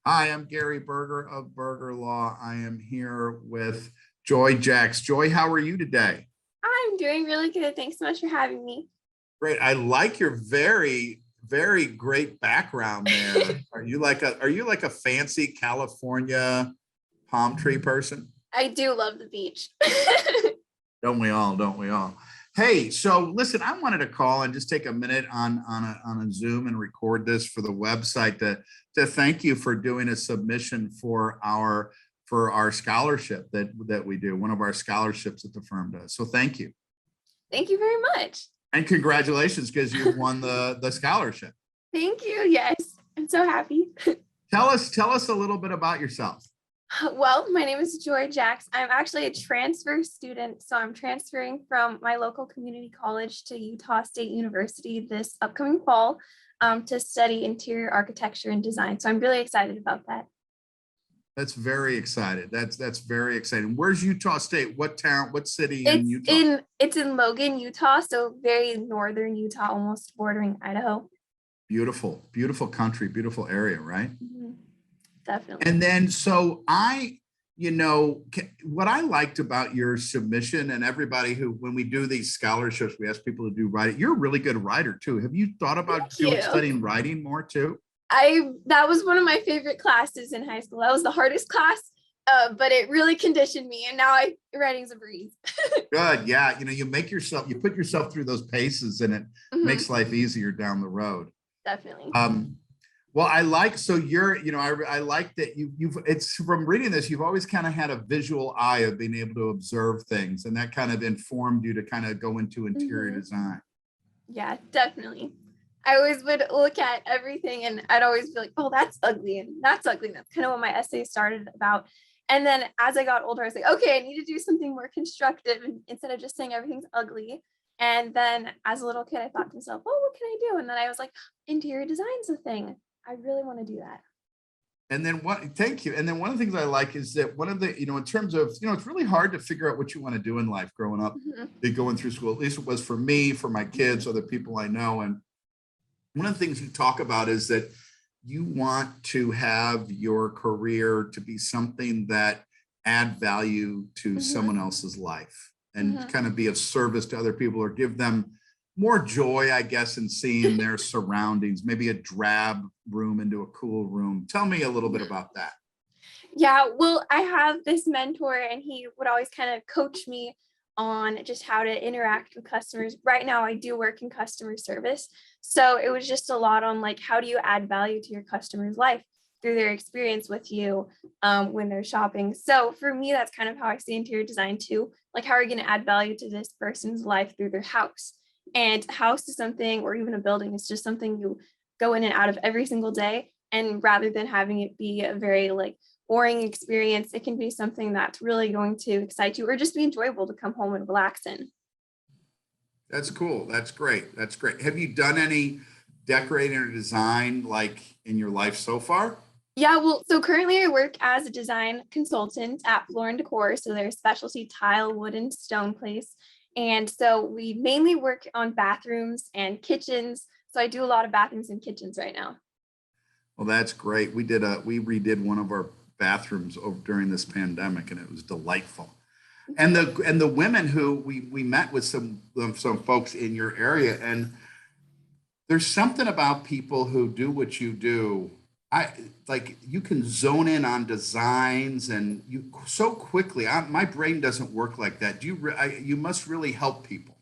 Hi, I'm Gary Berger of Berger Law. I am here with Joy Jacks. Joy, how are you today? I'm doing really good. Thanks so much for having me. Great. I like your very great background there. Are you like a fancy California palm tree person? I do love the beach. Don't we all? Don't we all? Hey, so listen, I wanted to call and just take a minute on a Zoom and record this for the website to thank you for doing a submission for our scholarship that we do, one of our scholarships that the firm does. So thank you. Thank you very much. And congratulations because you've won the scholarship. Thank you. Yes, I'm so happy. Tell us a little bit about yourself. Well, my name is Joy Jacks. I'm actually a transfer student, so I'm transferring from my local community college to Utah State University this upcoming fall to study interior architecture and design. So I'm really excited about that. That's very excited. That's very exciting. Where's Utah State? What town? What city in It's Utah? in it's in Logan, Utah, so very northern Utah, almost bordering Idaho. Beautiful, beautiful country, beautiful area, right? Mhm. Definitely. And then, so what I liked about your submission and everybody who, when we do these scholarships, we ask people to do writing. You're a really good writer too. Have you thought about Thank you. studying writing more too? I That was one of my favorite classes in high school. That was the hardest class, but it really conditioned me, and now writing's a breeze. Good. Yeah. You put yourself through those paces and it Mhm. makes life easier down the road. Definitely. Um, well, I like that it's from reading this, you've always kind of had a visual eye of being able to observe things, and that kind of informed you to kind of go into interior Mhm. design. Yeah, definitely. I always would look at everything and I'd always be like, oh, that's ugly and that's ugly. That's kind of what my essay started about. And then as I got older, I was like, okay, I need to do something more constructive instead of just saying everything's ugly. And then as a little kid, I thought to myself, oh, what can I do? And then I was like, interior design's a thing. I really want to do that. And then thank you. And then one of the things I like is that one of the, in terms of, it's really hard to figure out what you want to do in life growing up, Mhm. going through school. At least it was for me, for my kids, other people I know. And one of the things you talk about is that you want to have your career to be something that add value to Mhm. someone else's life and Mhm. kind of be of service to other people or give them more joy, I guess, in seeing their surroundings, maybe a drab room into a cool room. Tell me a little bit about that. Yeah, well, I have this mentor and he would always kind of coach me on just how to interact with customers. Right now, I do work in customer service. So it was just a lot on like, how do you add value to your customer's life through their experience with you when they're shopping? So for me, that's kind of how I see interior design too. Like, how are you going to add value to this person's life through their house? And house is something, or even a building, is just something you go in and out of every single day. And rather than having it be a very like boring experience, it can be something that's really going to excite you or just be enjoyable to come home and relax in. That's cool. That's great. That's great. Have you done any decorating or design like in your life so far? Yeah, well, so currently I work as a design consultant at Floor and Decor. So they're a specialty tile, wood, and stone place. And so we mainly work on bathrooms and kitchens. So I do a lot of bathrooms and kitchens right now. Well, that's great. We redid one of our bathrooms over during this pandemic, and it was delightful. And the women who we met with some folks in your area, and there's something about people who do what you do. I like you can zone in on designs and you so quickly. My brain doesn't work like that. You must really help people.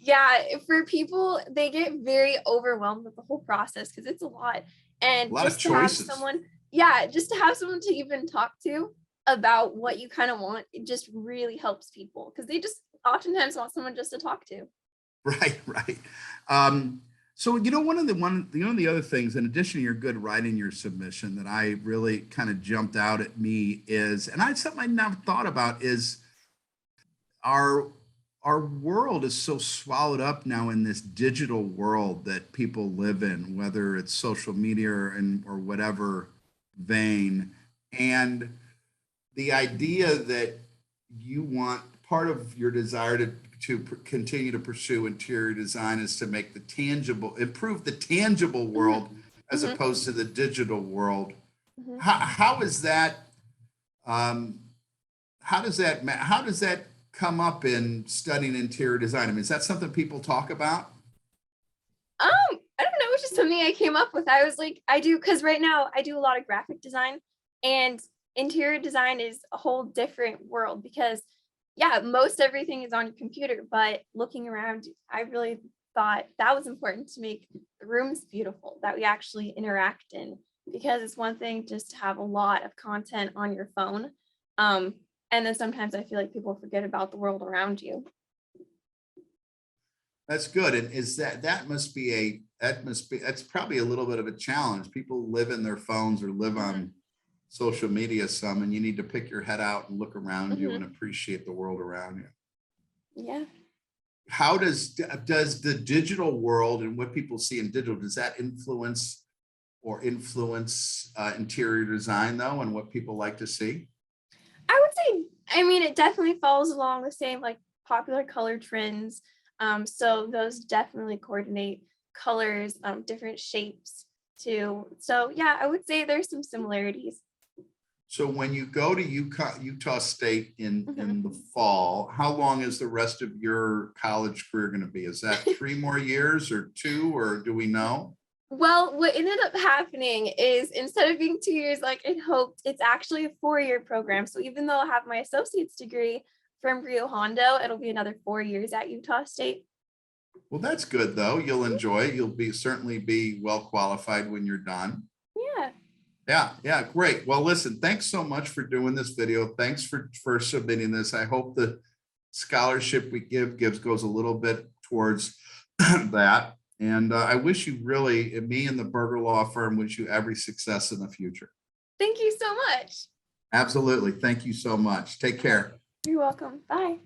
Yeah, for people, they get very overwhelmed with the whole process because it's a lot. A And lot of just to have choices. someone, yeah, just to have someone to even talk to about what you kind of want, it just really helps people because they just oftentimes want someone just to talk to. Right, right. So one of the other things, in addition to your good writing your submission, that I really kind of jumped out at me is, and I something I never thought about is our our world is so swallowed up now in this digital world that people live in, whether it's social media or whatever vein, and the idea that you want part of your desire to continue to pursue interior design is to make improve the tangible world Mhm, as mhm. opposed to the digital world. Mhm. How is that? Um, how does that come up in studying interior design? I mean, is that something people talk about? I don't know, it's just something I came up with. I was like, I do because right now I do a lot of graphic design, and interior design is a whole different world because yeah, most everything is on your computer, but looking around, I really thought that was important to make the rooms beautiful, that we actually interact in, because it's one thing just to have a lot of content on your phone. Um, and then sometimes I feel like people forget about the world around you. That's good. And is that's probably a little bit of a challenge. People live in their phones or live Mhm. on social media some, and you need to pick your head out and look around you and Mhm. appreciate the world around you. Yeah. How does the digital world and what people see in digital, does that influence interior design though, and what people like to see? I would say, I mean, it definitely follows along the same like popular color trends. So those definitely coordinate colors, different shapes too. So yeah, I would say there's some similarities. So when you go to Utah State Mhm. in the fall, how long is the rest of your college career going to be? Is that 3 more years or two, or do we know? Well, what ended up happening is instead of being 2 years like I'd hoped, it's actually a 4-year program. So even though I have my associate's degree from Rio Hondo, it'll be another 4 years at Utah State. Well, that's good though. You'll enjoy it. You'll be certainly be well qualified when you're done. Yeah. Yeah, yeah, great. Well, listen, thanks so much for doing this video. Thanks for submitting this. I hope the scholarship we gives goes a little bit towards that. And I wish you really, me and the Berger Law Firm wish you every success in the future. Thank you so much. Absolutely. Thank you so much. Take care. You're welcome. Bye.